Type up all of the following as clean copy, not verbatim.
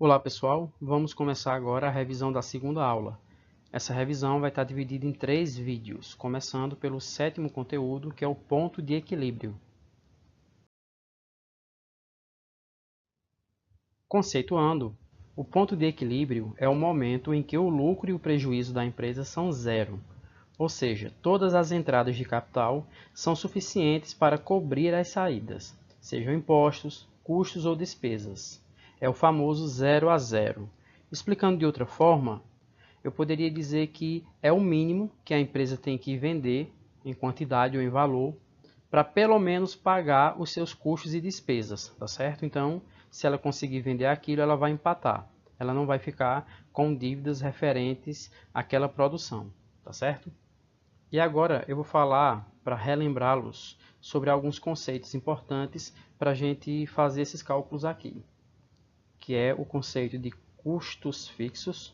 Olá pessoal, vamos começar agora a revisão da segunda aula. Essa revisão vai estar dividida em 3 vídeos, começando pelo sétimo conteúdo, que é o ponto de equilíbrio. Conceituando, o ponto de equilíbrio é o momento em que o lucro e o prejuízo da empresa são zero, ou seja, todas as entradas de capital são suficientes para cobrir as saídas, sejam impostos, custos ou despesas. É o famoso zero a zero. Explicando de outra forma, eu poderia dizer que é o mínimo que a empresa tem que vender em quantidade ou em valor para pelo menos pagar os seus custos e despesas, tá certo? Então, se ela conseguir vender aquilo, ela vai empatar. Ela não vai ficar com dívidas referentes àquela produção, tá certo? E agora eu vou falar, para relembrá-los, sobre alguns conceitos importantes para a gente fazer esses cálculos aqui, que é o conceito de custos fixos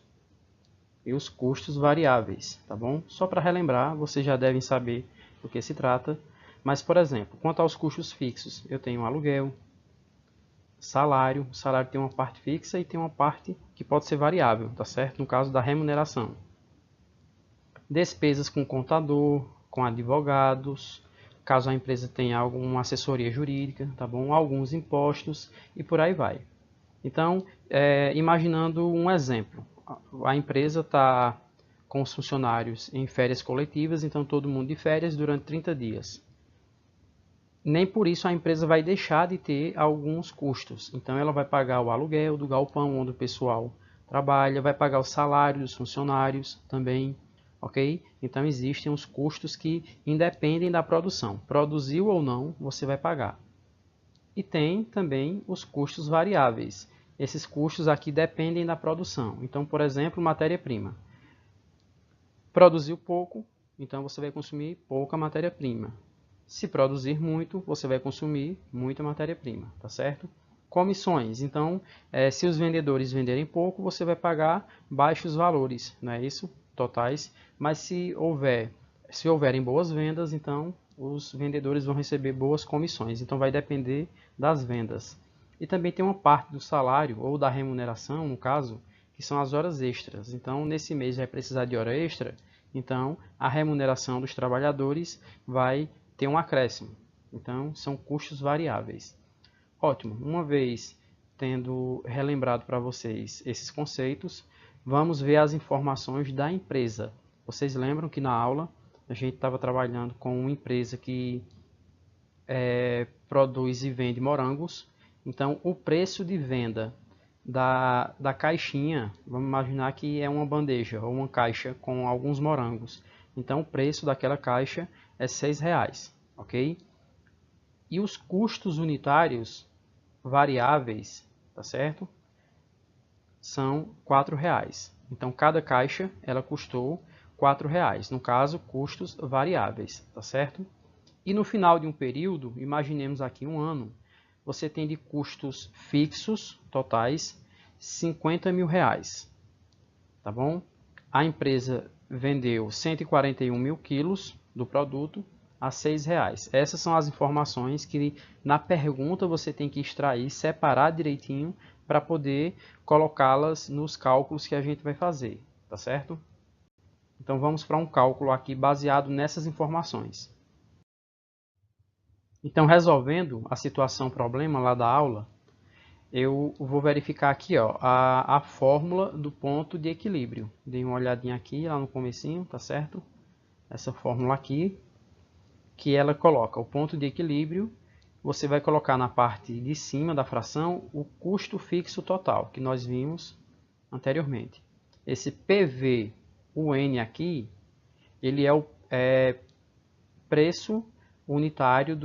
e os custos variáveis, tá bom? Só para relembrar, vocês já devem saber do que se trata, mas, por exemplo, quanto aos custos fixos, eu tenho aluguel, salário, o salário tem uma parte fixa e tem uma parte que pode ser variável, tá certo? No caso da remuneração. Despesas com contador, com advogados, caso a empresa tenha alguma assessoria jurídica, tá bom? Alguns impostos e por aí vai. Então, imaginando um exemplo, a empresa está com os funcionários em férias coletivas, então todo mundo de férias durante 30 dias. Nem por isso a empresa vai deixar de ter alguns custos. Então, ela vai pagar o aluguel do galpão onde o pessoal trabalha, vai pagar o salário dos funcionários também, ok? Então, existem os custos que independem da produção. Produziu ou não, você vai pagar. E tem também os custos variáveis. Esses custos aqui dependem da produção. Então, por exemplo, matéria-prima. Produziu pouco, então você vai consumir pouca matéria-prima. Se produzir muito, você vai consumir muita matéria-prima, tá certo? Comissões. Então, se os vendedores venderem pouco, você vai pagar baixos valores, não é isso? Totais. Mas se houverem boas vendas, então os vendedores vão receber boas comissões. Então, vai depender das vendas. E também tem uma parte do salário, ou da remuneração, no caso, que são as horas extras. Então, nesse mês vai precisar de hora extra, então a remuneração dos trabalhadores vai ter um acréscimo. Então, são custos variáveis. Ótimo, uma vez tendo relembrado para vocês esses conceitos, vamos ver as informações da empresa. Vocês lembram que na aula a gente estava trabalhando com uma empresa que produz e vende morangos. Então, o preço de venda da caixinha, vamos imaginar que é uma bandeja ou uma caixa com alguns morangos. Então, o preço daquela caixa é R$6, ok? E os custos unitários variáveis, tá certo? São R$4. Então, cada caixa ela custou R$4. No caso, custos variáveis, tá certo? E no final de um período, imaginemos aqui um ano, você tem de custos fixos totais R$50 mil, tá bom? A empresa vendeu 141 mil quilos do produto a R$6. Essas são as informações que na pergunta você tem que extrair, separar direitinho para poder colocá-las nos cálculos que a gente vai fazer, tá certo? Então vamos para um cálculo aqui baseado nessas informações. Então, resolvendo a situação problema lá da aula, eu vou verificar aqui ó, a fórmula do ponto de equilíbrio. Dei uma olhadinha aqui lá no comecinho, tá certo? Essa fórmula aqui, que ela coloca o ponto de equilíbrio, você vai colocar na parte de cima da fração o custo fixo total, que nós vimos anteriormente. Esse PV-UN aqui, ele é o preço unitário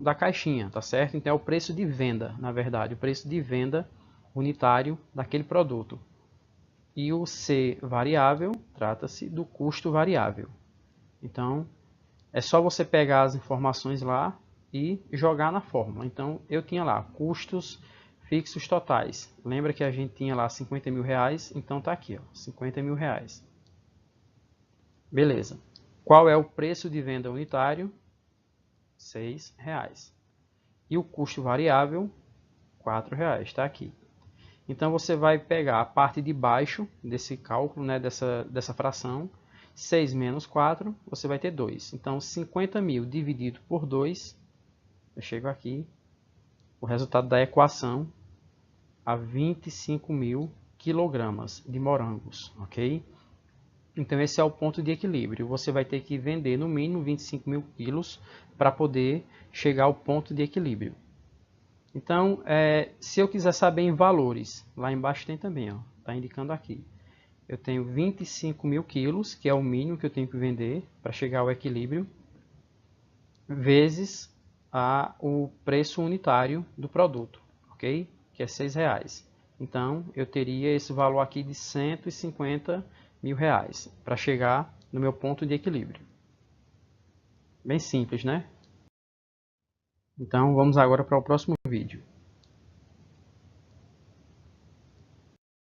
da caixinha, tá certo? Então é o preço de venda, na verdade, o preço de venda unitário daquele produto. E o C variável trata-se do custo variável. Então é só você pegar as informações lá e jogar na fórmula. Então eu tinha lá custos fixos totais. Lembra que a gente tinha lá 50 mil reais? Então tá aqui, ó, 50 mil reais. Beleza. Qual é o preço de venda unitário? R$6. E o custo variável, R$4, está aqui. Então você vai pegar a parte de baixo desse cálculo, né, dessa fração, 6 menos 4, você vai ter 2. Então 50.000 dividido por 2, eu chego aqui, o resultado da equação a 25.000 quilogramas de morangos, ok? Então esse é o ponto de equilíbrio. Você vai ter que vender no mínimo 25.000 quilos para poder chegar ao ponto de equilíbrio. Então, se eu quiser saber em valores, lá embaixo tem também, está indicando aqui. Eu tenho 25.000 quilos, que é o mínimo que eu tenho que vender para chegar ao equilíbrio, vezes o preço unitário do produto, ok? Que é R$6. Então, eu teria esse valor aqui de R$150.000 para chegar no meu ponto de equilíbrio. Bem simples, né? Então, vamos agora para o próximo vídeo.